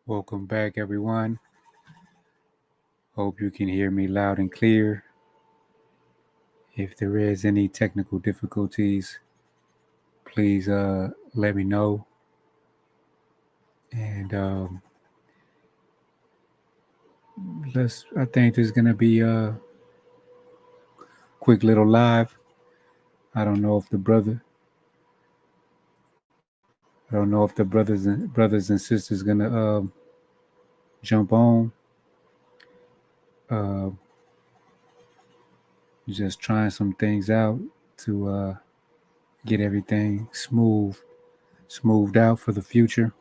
Welcome back, everyone. Hope you can hear me loud and clear. If there is any technical difficulties, please let me know. And I think this is gonna be a quick little live. I don't know if the brother, I don't know if the brothers and sisters gonna jump on. Uh, just trying some things out to get everything smoothed out for the future,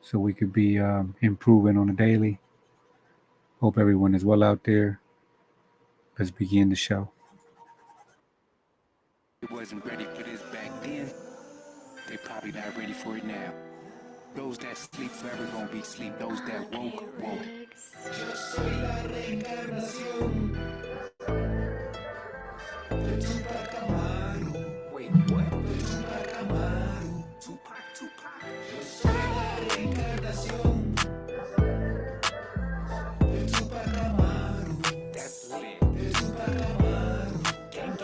so we could be improving on a daily. Hope everyone is well out there. Let's begin the show. They wasn't ready for this back then. They probably not ready for it now. Those that sleep forever gonna be sleep. Those that woke, woke. Yo soy la reencarnación de Tupac Amaru. Wait, what? De Tupac Amaru. Tupac. Yo soy la reencarnación de Tupac Amaru. That's lit. De Tupac Amaru. Gang.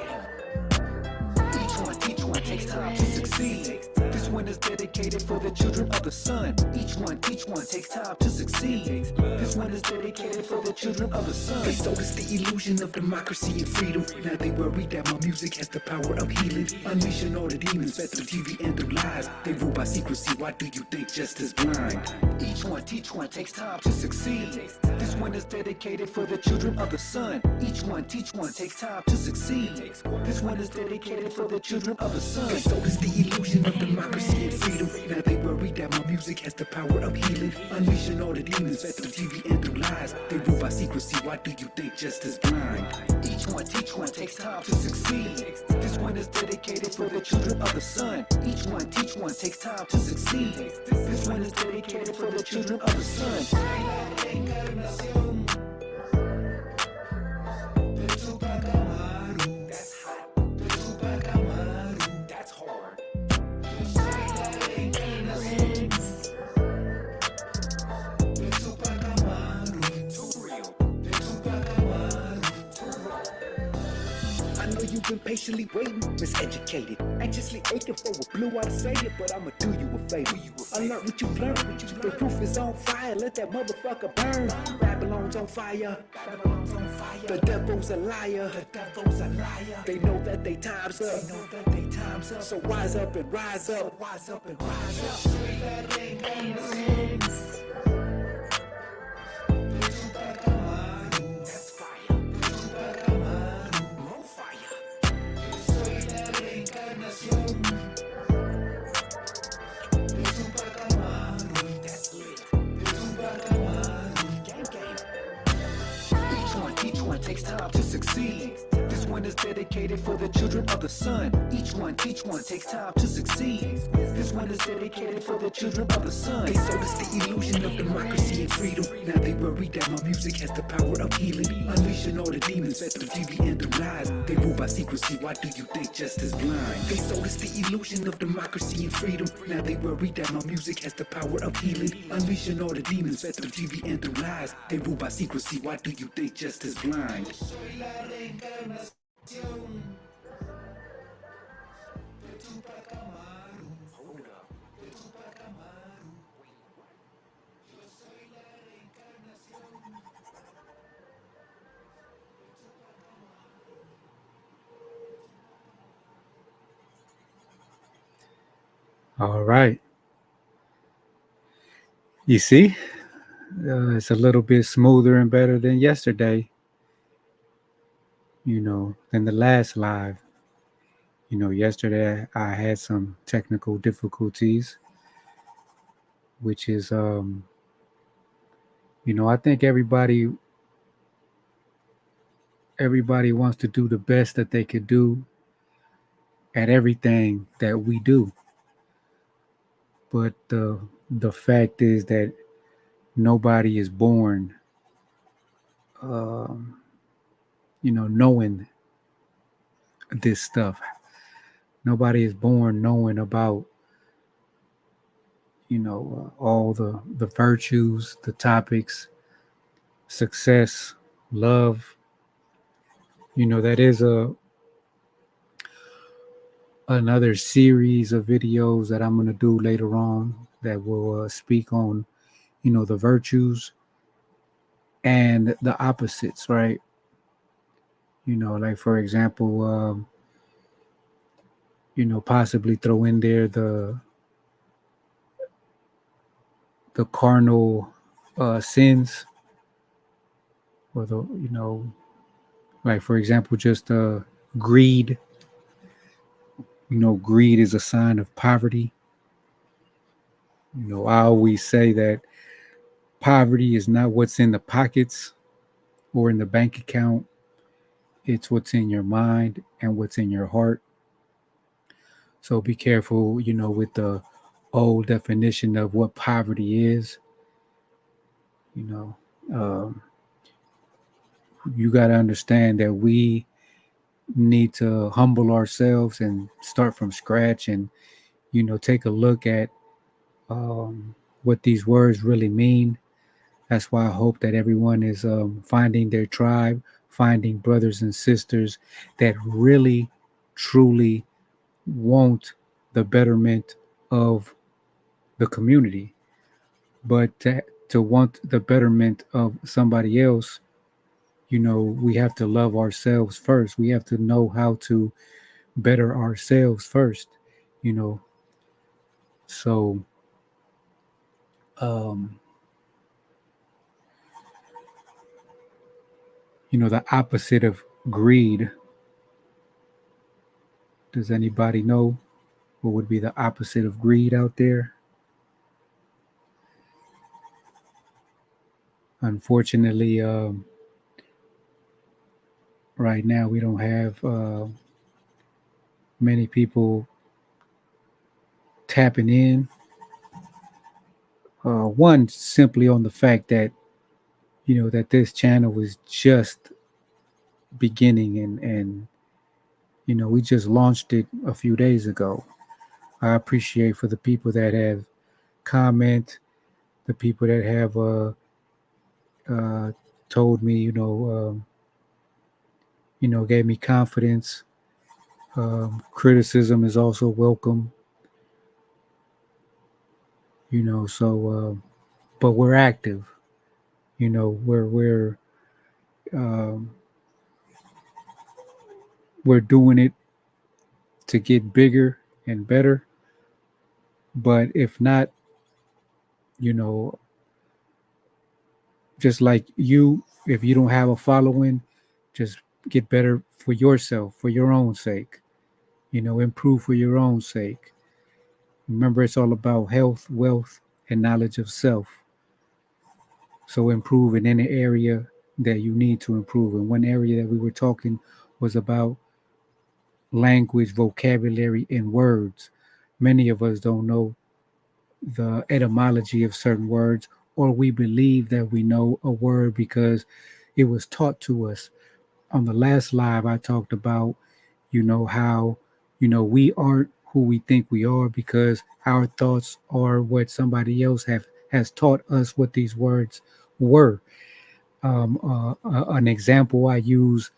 Each one takes time to succeed. This one is dedicated for the children of the sun. Each one takes time to succeed. This one is dedicated for the children of the sun. They sold us the illusion of democracy and freedom. Now they worry that my music has the power of healing. Unleashing all the demons fed through TV and through lies. They rule by secrecy. Why do you think justice blind? Each one takes time to succeed. This one is dedicated for the children of the sun. Each one takes time to succeed. This one is dedicated for the children of the sun. They sold us the illusion of democracy and freedom. Now they worry that my music has the power of healing. Unleashing all the demons fed through TV and through lies. They rule by secrecy. Why do you think justice blind? Each one takes time to succeed. This one is dedicated for the children of the sun. Each one takes time to succeed. This one is dedicated for the children of the sun. That's hot. That's hard. I know you've been patiently waiting, miseducated, anxiously aching for a blue eye to say it, but I'ma do you a favor. Unlearn what you've learned, the proof is on fire, let that motherfucker burn. Babylon's on fire, the devil's a liar, they know that they time's up, so rise up and rise up. Each one takes time to succeed. This one is dedicated for the children of the sun. Each one takes time to succeed. This one is dedicated for the children of the sun. They sold us the illusion of democracy and freedom. Now they worry that my music has the power of healing. Unleashing all the demons fed through TV and through lies. They rule by secrecy. Why do you think justice blind? They sold us the illusion of democracy and freedom. Now they worry that my music has the power of healing. Unleashing all the demons fed through TV and through lies. They rule by secrecy. Why do you think justice blind? Soy la reencarnación de Tupac Amaru. Hold up. De Tupac Amaru. Yo soy la reencarnación de Tupac All right. You see, it's a little bit smoother and better than yesterday, than the last live. Yesterday I had some technical difficulties, which is, I think everybody wants to do the best that they could do at everything that we do. But the fact is that nobody is born, um, knowing this stuff. Nobody is born knowing about, all the virtues, the topics, success, love. That is a another series of videos that I'm going to do later on that will speak on the virtues and the opposites, right? Like for example, possibly throw in there the carnal sins, or the like for example, just greed. Greed is a sign of poverty. I always say that poverty is not what's in the pockets or in the bank account. It's what's in your mind and what's in your heart. So be careful, with the old definition of what poverty is. You know, you got to understand that we need to humble ourselves and start from scratch, and take a look at what these words really mean. That's why I hope that everyone is finding their tribe, finding brothers and sisters that really, truly want the betterment of the community. But to want the betterment of somebody else, we have to love ourselves first. We have to know how to better ourselves first, you know. So, um, the opposite of greed, does anybody know what would be the opposite of greed out there? Unfortunately, right now we don't have many people tapping in. One, simply on the fact that that this channel was just beginning, and we just launched it a few days ago. I appreciate for the people that have comment, the people that have uh, told me, gave me confidence. Criticism is also welcome, but we're active. Um, we're doing it to get bigger and better. But if not, you know, just like you, if you don't have a following, just get better for yourself, for your own sake. Improve for your own sake. Remember, it's all about health, wealth, and knowledge of self. So improve in any area that you need to improve. And one area that we were talking was about language, vocabulary, and words. Many of us don't know the etymology of certain words, or we believe that we know a word because it was taught to us. On the last live, I talked about, how, we aren't who we think we are because our thoughts are what somebody else has taught us what these words were. An example I use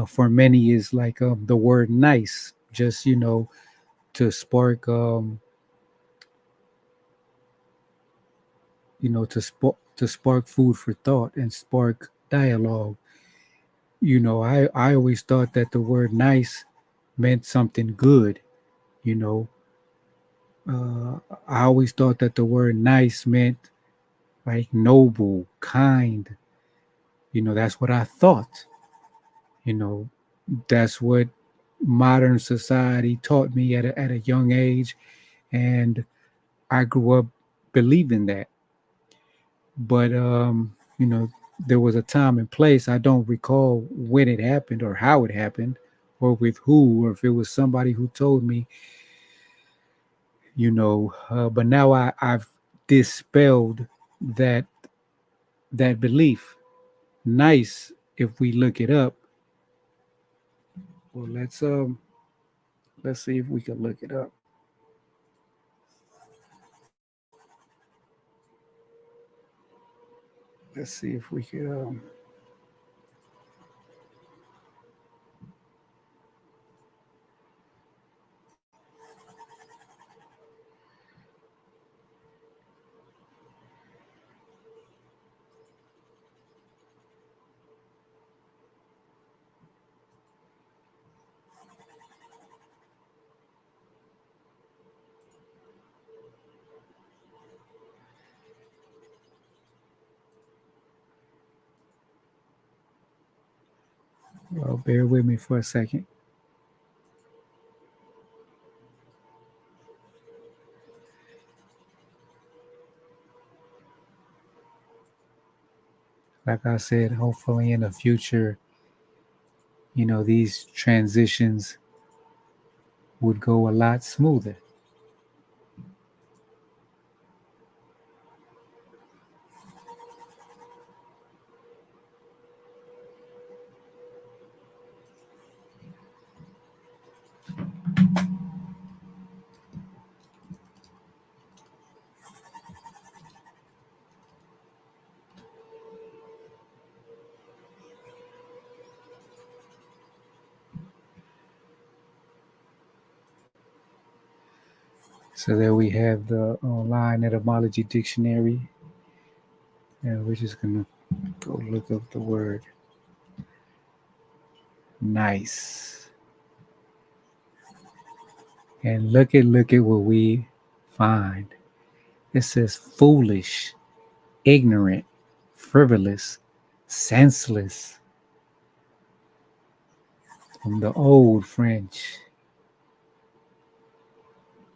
for many is like the word nice, just, to spark, to spark food for thought and spark dialogue. I always thought that the word nice meant something good. You know, I always thought that the word nice meant like noble, kind. That's what I thought. You know, that's what modern society taught me at a young age. And I grew up believing that. But, there was a time and place. I don't recall when it happened or how it happened or with who, or if it was somebody who told me, but now I've dispelled that belief. Nice, if we look it up. Well, let's see if we can look it up. let's see if we could. Well, bear with me for a second. Like I said, hopefully in the future, these transitions would go a lot smoother. So there we have the online etymology dictionary, and we're just gonna go look up the word nice, and look at what we find. It says foolish, ignorant, frivolous, senseless, from the old French,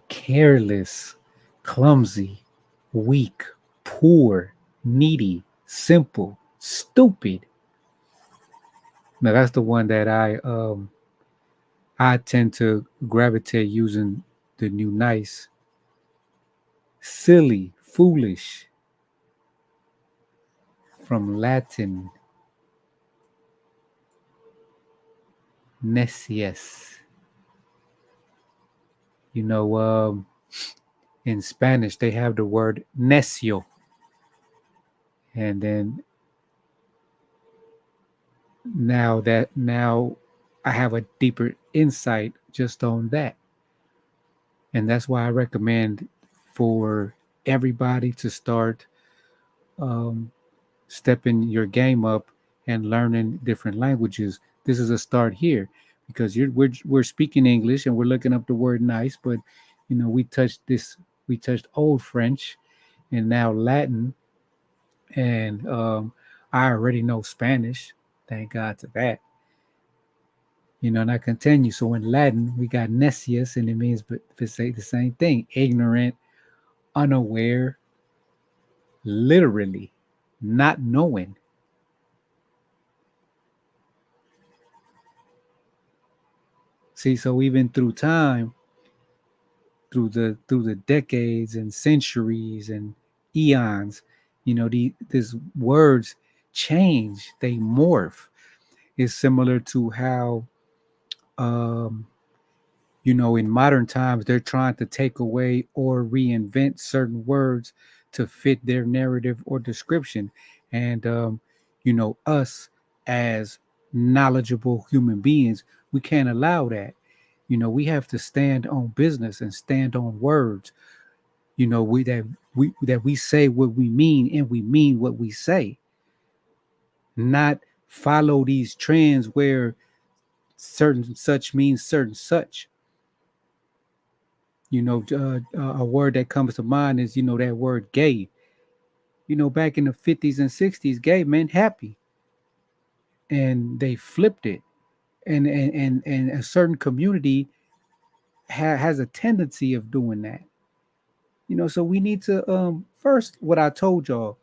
careless, clumsy, weak, poor, needy, simple, stupid. Now that's the one that I tend to gravitate using the new nice. Silly, foolish, from Latin necius. You know, in Spanish they have the word necio, and then now I have a deeper insight just on that, and that's why I recommend for everybody to start um, stepping your game up and learning different languages. This is a start here because we're speaking English and we're looking up the word nice, but we touched old French and now Latin, and I already know Spanish. Thank God to that. And I continue. So in Latin, we got necius, and it means, but if it say the same thing, ignorant, unaware, literally, not knowing. See, so even through time, through the decades and centuries and eons, these words change, they morph. It's similar to how um, in modern times they're trying to take away or reinvent certain words to fit their narrative or description. And us as knowledgeable human beings, we can't allow that. We have to stand on business and stand on words. We say what we mean and we mean what we say, not follow these trends where certain such means certain such. A word that comes to mind is that word gay. Back in the 50s and 60s, gay meant happy, and they flipped it. And a certain community has a tendency of doing that. So we need to first, what I told y'all,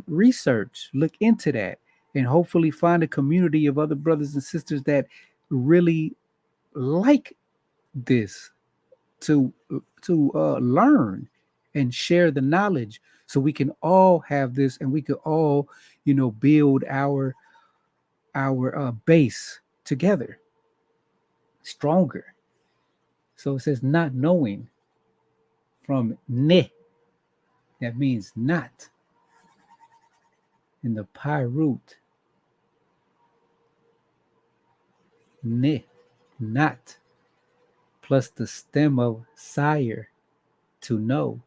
research, look into that, and hopefully find a community of other brothers and sisters that really like this, to learn and share the knowledge, so we can all have this and we could all build our base together stronger. So it says not knowing, from ne, that means not. And the pi root, ni, not, plus the stem of sire, to know.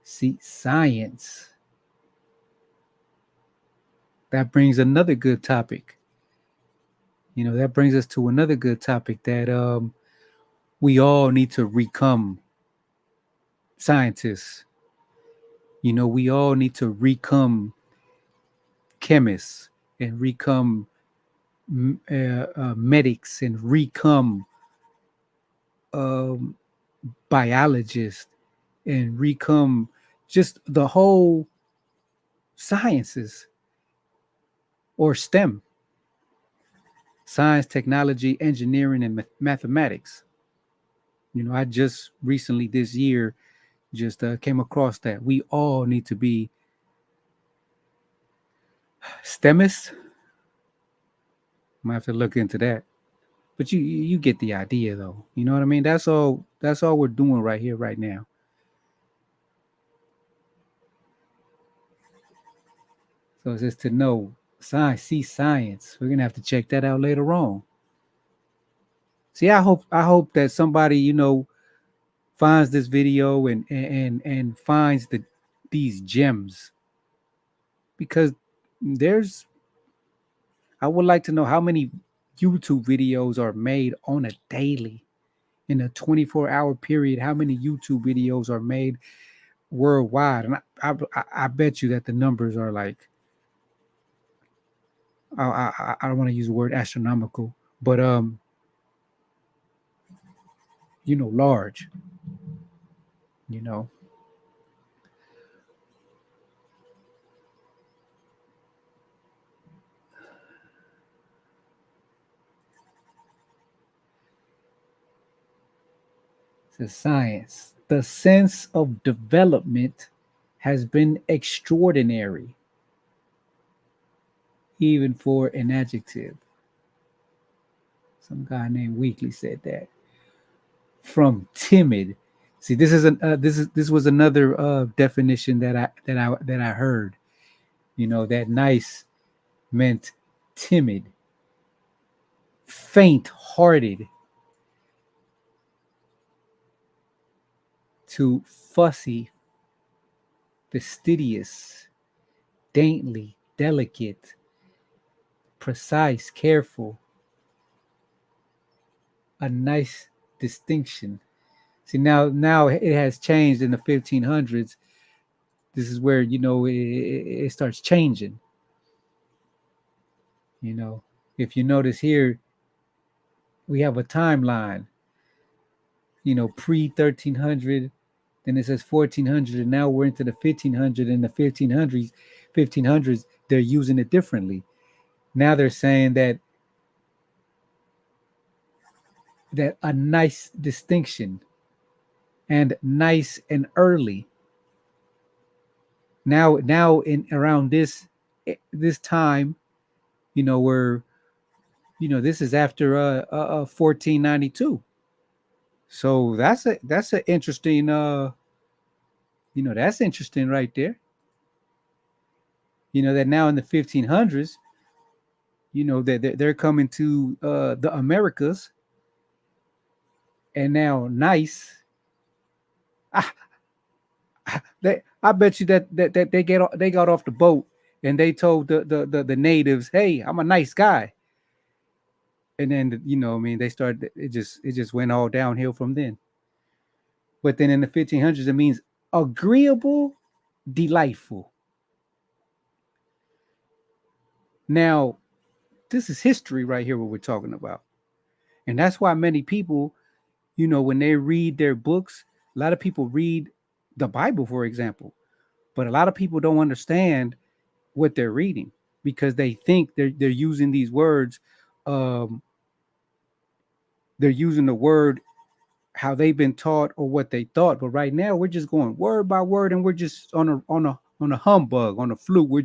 See, science. That brings another good topic. That brings us to another good topic that we all need to become scientists. We all need to become chemists and become medics and become um, biologists and become just the whole sciences or STEM: science, technology, engineering, and mathematics. I just recently this year just came across that we all need to be STEMists. Might have to look into that, but you get the idea though. You know what I mean? That's all we're doing right here, right now. So it's just to know science, see science. We're gonna have to check that out later on. See, I hope that somebody finds this video and finds these gems, because there's I would like to know how many YouTube videos are made on a daily, in a 24-hour period. How many YouTube videos are made worldwide? And I bet you that the numbers are like, I don't want to use the word astronomical, but large. You know, the science, the sense of development has been extraordinary, even for an adjective. Some guy named Weekly said that. From timid. See, this was another definition that I heard. That nice meant timid, faint-hearted, to fussy, fastidious, dainty, delicate, precise, careful. A nice distinction. See, now it has changed in the 1500s. This is where it starts changing. You know, if you notice here, we have a timeline. Pre 1300, then it says 1400, and now we're into the 1500. In the 1500s, they're using it differently. Now they're saying that a nice distinction and nice and early. Now in around this time, we're this is after 1492. So that's an interesting that's interesting right there. That now in the 1500s, that they're coming to the Americas, and now nice. I bet you that they got off the boat and they told the natives, "Hey, I'm a nice guy." And then I mean, they started. It just went all downhill from then. But then in the 1500s, it means agreeable, delightful. Now, this is history right here, what we're talking about. And that's why many people, when they read their books, a lot of people read the Bible, for example, but a lot of people don't understand what they're reading, because they think they're using these words. Um, they're using the word how they've been taught or what they thought. But right now, we're just going word by word, and we're just on a humbug, on a fluke. We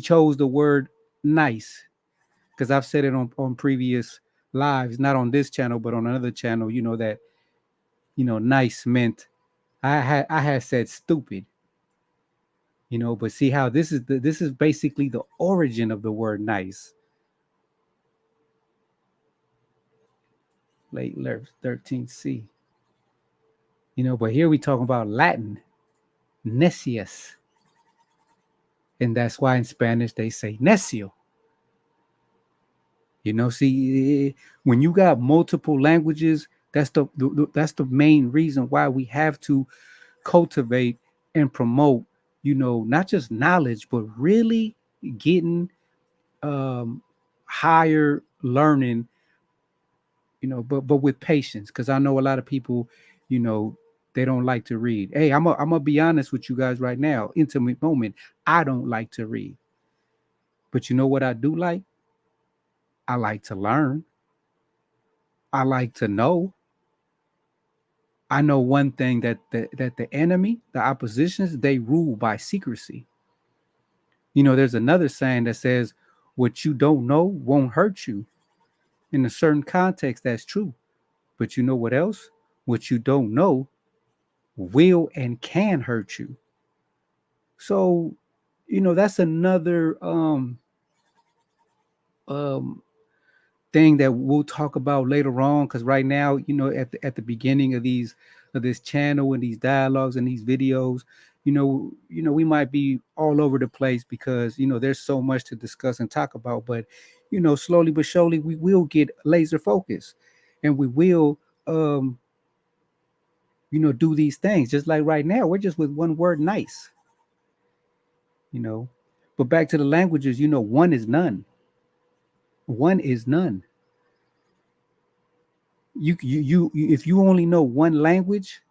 chose the word nice, because I've said it on previous lives, not on this channel, but on another channel. That nice meant I had said stupid. But see how this is basically the origin of the word nice. Late 13th C. But here we talking about Latin, necius, and that's why in Spanish they say necio. See, when you got multiple languages, that's the main reason why we have to cultivate and promote, not just knowledge, but really getting um, higher learning, but with patience. Because I know a lot of people, you know, they don't like to read. Hey, I'm gonna be honest with you guys right now. Intimate moment. I don't like to read, but you know what I do like? I like to learn. I like to know. I know one thing that the enemy, the oppositions, they rule by secrecy. There's another saying that says, "What you don't know won't hurt you." In a certain context, that's true. But you know what else? What you don't know will and can hurt you. So, that's another um thing that we'll talk about later on. Because right now, at the beginning of this channel and these dialogues and these videos, we might be all over the place because there's so much to discuss and talk about. But slowly but surely, we will get laser focused, and we will um do these things. Just like right now, we're just with one word, nice. you know. But back to the languages, one is none. One is none. If you only know one language,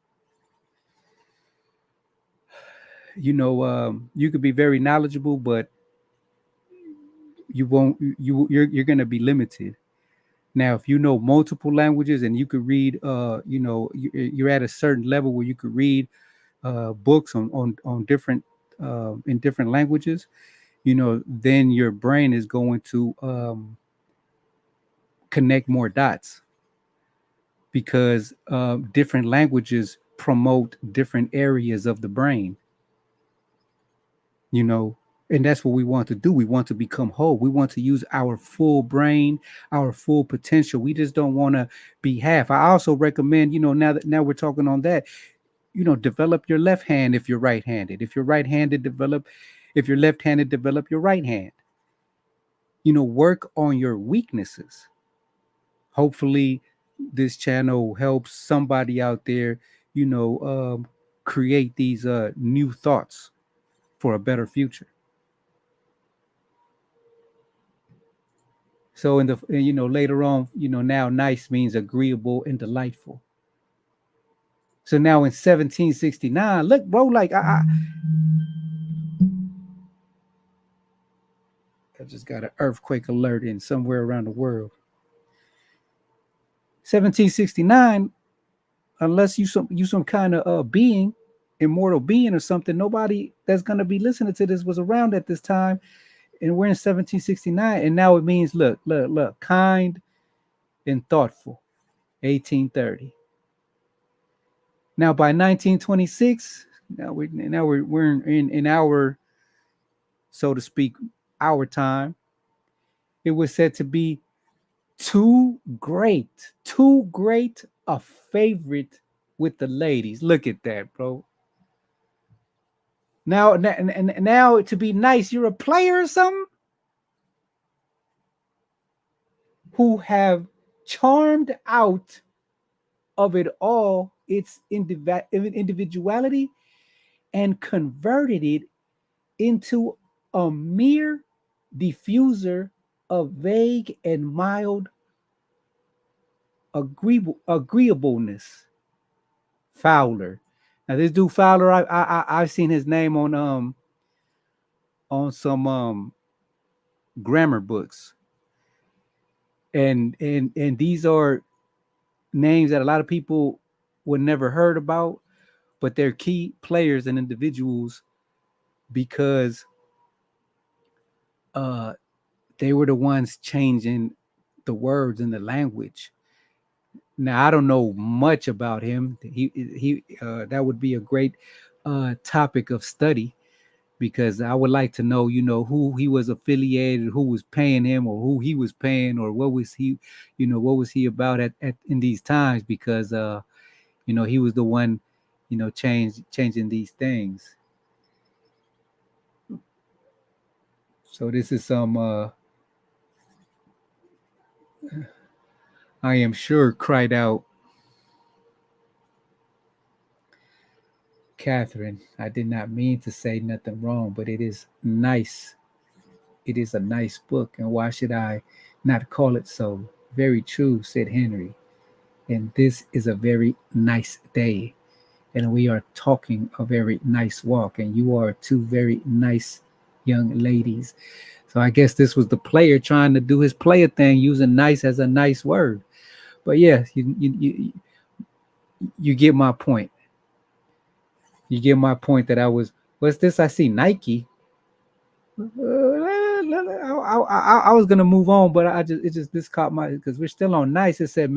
you could be very knowledgeable, but you're going to be limited. Now, if you know multiple languages and you could read, you're at a certain level where you could read books on different in different languages, then your brain is going to connect more dots because different languages promote different areas of the brain, you know, and that's what we want to do. We want to become whole. We want to use our full brain, our full potential. We just don't want to be half. I also recommend, now we're talking on that, develop your left hand if you're right-handed. If you're right-handed, develop. If you're left-handed, develop your right hand. Work on your weaknesses. Hopefully this channel helps somebody out there, you know, um, create these new thoughts for a better future. So later on, now nice means agreeable and delightful. So now in 1769, look, bro, like I just got an earthquake alert in somewhere around the world. 1769, unless you some kind of being, immortal being or something, nobody that's gonna be listening to this was around at this time, and we're in 1769, and now it means look, kind and thoughtful. 1830. Now by 1926, we're in our, so to speak, our time. It was said to be too great a favorite with the ladies. Look at that, bro. Now to be nice, you're a player or something who have charmed out of it all its individuality and converted it into a mere diffuser of vague and mild agreeableness. Fowler. Now this dude Fowler, I've seen his name on some grammar books, and these are names that a lot of people would never heard about, but they're key players and individuals because uh, they were the ones changing the words and the language. Now I don't know much about him. He that would be a great topic of study. because I would like to know, who he was affiliated, who was paying him, or who he was paying, or what was he, what was he about at in these times, because he was the one, changing these things. So this is some I am sure cried out, Catherine, I did not mean to say nothing wrong, but it is nice. It is a nice book, and why should I not call it so? Very true, said Henry. And this is a very nice day, and we are talking a very nice walk, and you are two very nice young ladies. So I guess this was the player trying to do his player thing, using nice as a nice word. But yeah, you get my point. You get my point that I was, what's this? I see Nike. I was gonna move on, but this caught my, because we're still on nice. It said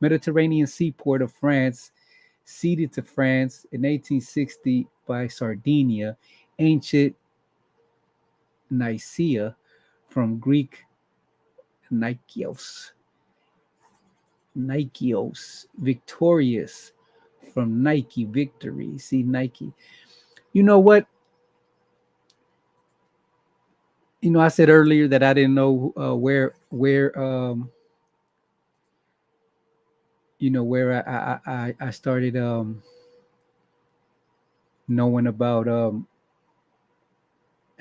Mediterranean seaport of France, ceded to France in 1860 by Sardinia, ancient Nicaea, from Greek Nikaios, victorious, from Nike, victory. See, Nike. You know what? I said earlier that I didn't know where where I started knowing about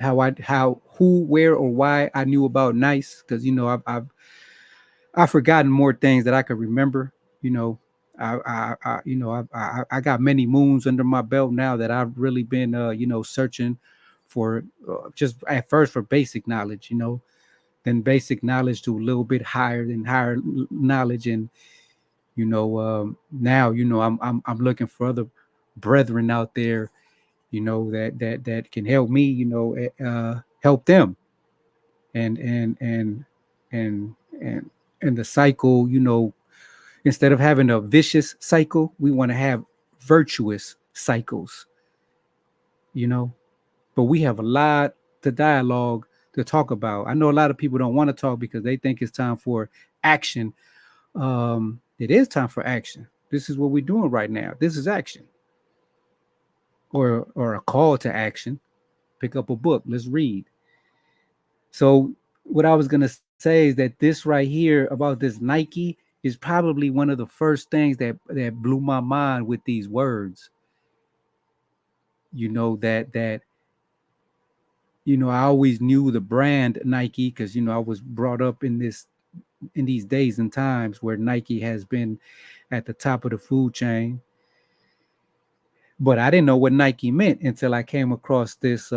how who where or why I knew about nice, because I've forgotten more things that I could remember. You know, I got many moons under my belt now that I've really been searching for, just at first for basic knowledge. Then basic knowledge to a little bit higher than higher knowledge, and now I'm looking for other brethren out there, that can help me, help them, and and and and and and the cycle, instead of having a vicious cycle, we want to have virtuous cycles, you know. But we have a lot to dialogue to talk about. I know a lot of people don't want to talk because they think it's time for action. It is time for action. This is what we're doing right now. This is action, or a call to action. Pick up a book. Let's read. So what I was gonna say is that this right here about this Nike is probably one of the first things that blew my mind with these words. That I always knew the brand Nike, because I was brought up in these days and times where Nike has been at the top of the food chain. But I didn't know what Nike meant until I came across this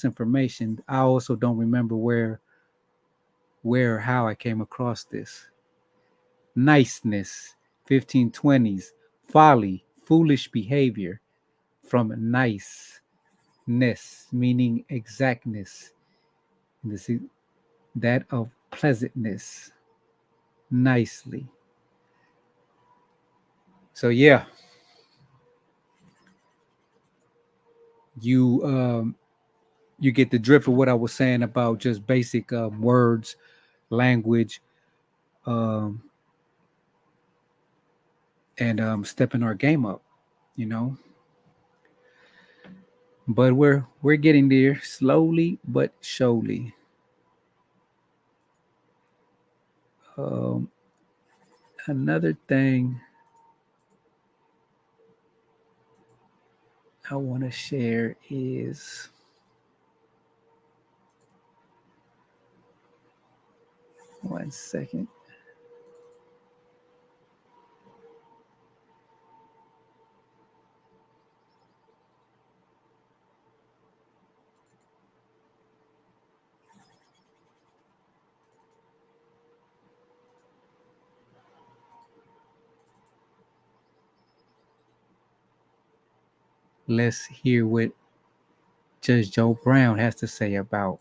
information. I also don't remember where or how I came across this. Niceness, 1520s, folly, foolish behavior, from niceness, meaning exactness, this is that of pleasantness, nicely. So yeah, you you get the drift of what I was saying about just basic words, language, um, and stepping our game up, you know. But we're getting there slowly but surely. Um, Another thing I want to share is, one second. Let's hear what Judge Joe Brown has to say about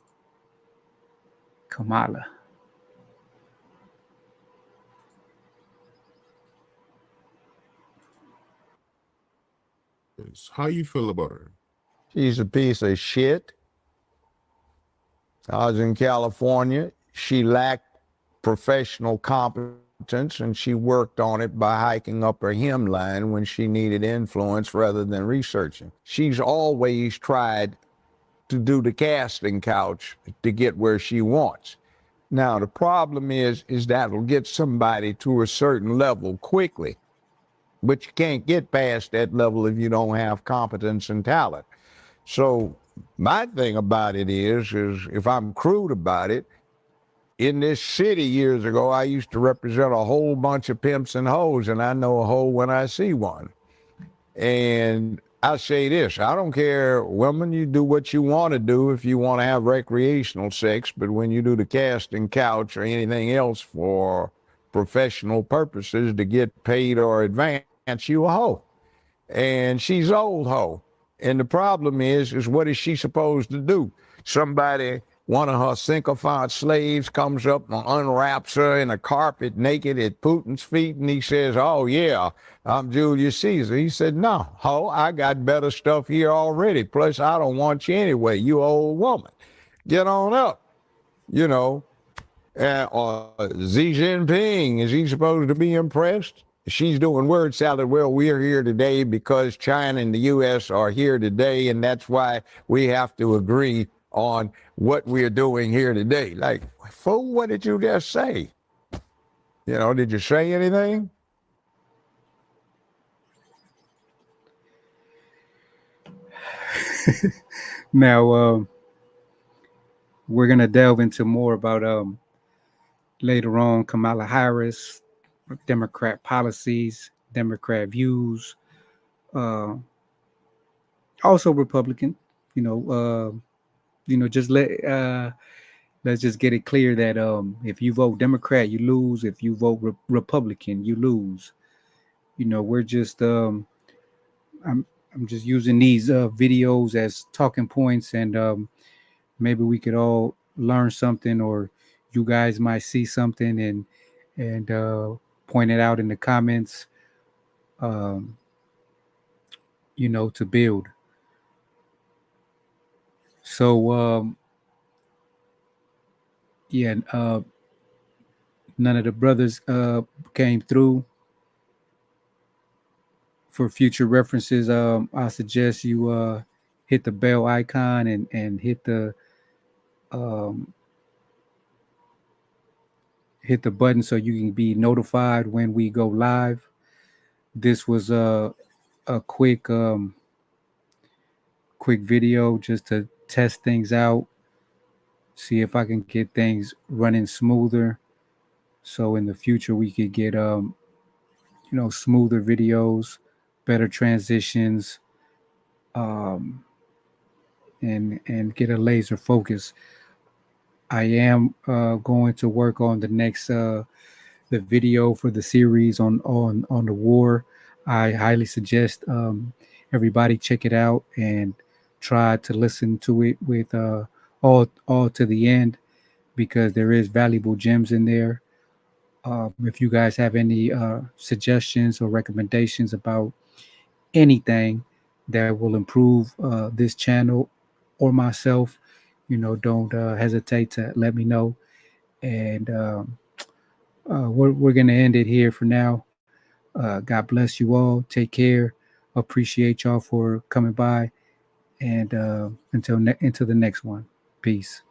Kamala. How you feel about her? She's a piece of shit. I was in California. She lacked professional competence and she worked on it by hiking up her hemline when she needed influence rather than researching. She's always tried to do the casting couch to get where she wants. Now the problem is that'll get somebody to a certain level quickly, but you can't get past that level if you don't have competence and talent. So my thing about it is if I'm crude about it, in this city years ago, I used to represent a whole bunch of pimps and hoes, and I know a hoe when I see one. And I say this, I don't care, women, you do what you want to do if you want to have recreational sex, but when you do the casting couch or anything else for professional purposes to get paid or advance, you a hoe. And she's old hoe. And the problem is what is she supposed to do? Somebody, one of her sycophant slaves comes up and unwraps her in a carpet naked at Putin's feet, and he says, oh yeah, I'm Julius Caesar. He said, no, ho, I got better stuff here already. Plus, I don't want you anyway, you old woman. Get on up, you know. Or Xi Jinping, is he supposed to be impressed? She's doing word salad. Well, we're here today because China and the U.S. are here today, and that's why we have to agree on what we're doing here today. Like, fool, what did you just say? You know, did you say anything? Now, we're gonna delve into more about later on Kamala Harris, Democrat policies, Democrat views, uh, also Republican. You know, just let's just get it clear that if you vote Democrat, you lose. If you vote Republican, you lose. We're just I'm I'm just using these videos as talking points, and maybe we could all learn something, or you guys might see something and point it out in the comments. Um, to build. So yeah, none of the brothers came through. For future references, I suggest you hit the bell icon and um, hit the button so you can be notified when we go live. This was a quick video just to test things out, see if I can get things running smoother. So in the future we could get smoother videos, better transitions, um, and get a laser focus. I am going to work on the video for the series on the war. I highly suggest everybody check it out and try to listen to it with all to the end, because there is valuable gems in there. If you guys have any suggestions or recommendations about anything that will improve this channel or myself, don't hesitate to let me know. And we're going to end it here for now. God bless you all. Take care. Appreciate y'all for coming by. And until the next one, peace.